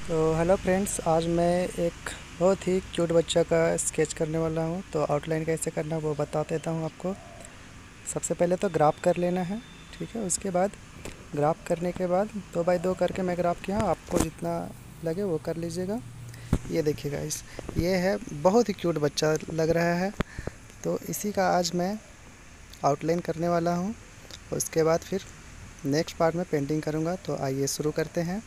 तो hello friends, आज मैं एक बहुत ही क्यूट बच्चा का स्केच करने वाला हूं। तो आउटलाइन कैसे करना है वो बता देता हूं आपको। सबसे पहले तो ग्राफ कर लेना है, ठीक है। उसके बाद ग्राफ करने के बाद 2x2 करके मैं ग्राफ किया, आपको जितना लगे वो कर लीजिएगा। ये देखिए गाइस, ये है बहुत ही क्यूट बच्चा लग रहा है। तो इसी का आज मैं आउटलाइन करने वाला हूँ। उसके बाद फिर नेक्स्ट पार्ट में पेंटिंग करूँगा। तो आइए शुरू करते हैं।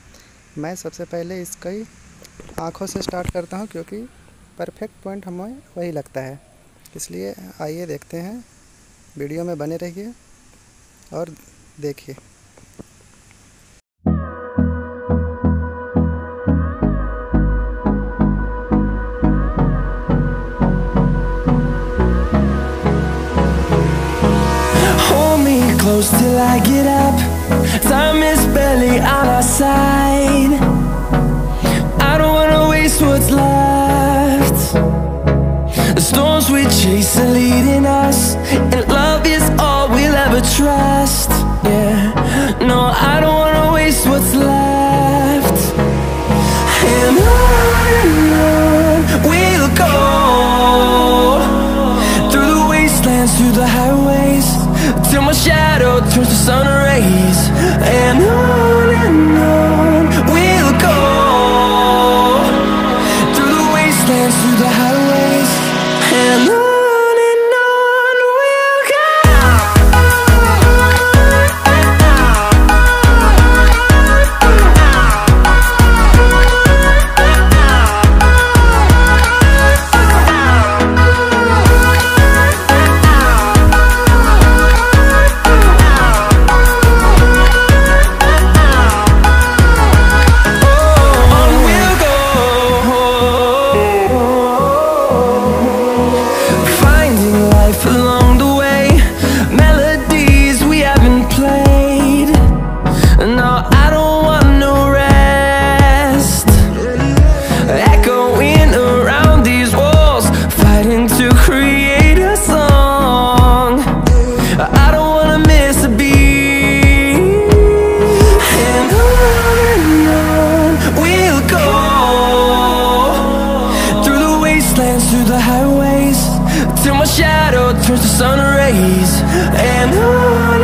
मैं सबसे पहले इसकी आँखों से स्टार्ट करता हूँ, क्योंकि परफेक्ट पॉइंट हमें वही लगता है। इसलिए आइए देखते हैं, वीडियो में बने रहिए और देखिए। Close till I get up. Time is barely on our side. I don't wanna waste what's left. The storms we chase are leading us, and love is all we'll ever trust. Yeah, no, I don't wanna waste what's left. And on we'll go, through the wastelands, through the highways, till my shadow turns to sun rays. And on we'll go, through the wastelands, through the highways. And on we'll go. Through the highways, till my shadow turns to sun rays. And on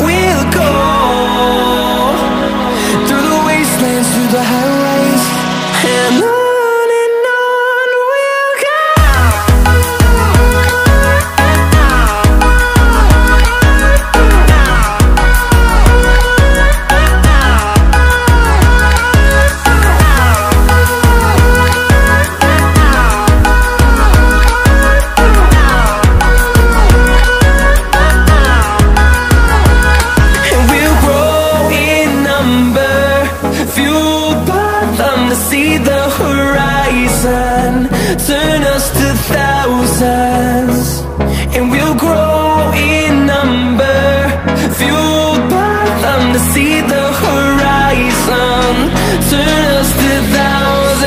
we'll go, through the wastelands, through the highways. And on we'll go. See the horizon, turn us to thousands, and we'll grow in number, fueled by them to see the horizon, turn us to thousands.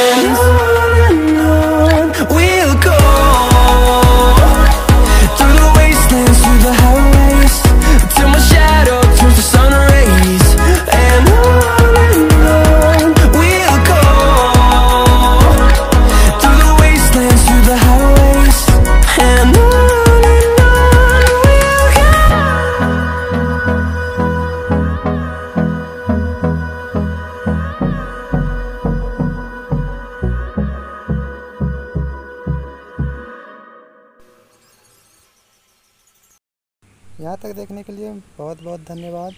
And on we'll go, through the wastelands, through the highways, till my shadow turns to sun rays. And यहाँ तक देखने के लिए बहुत बहुत धन्यवाद।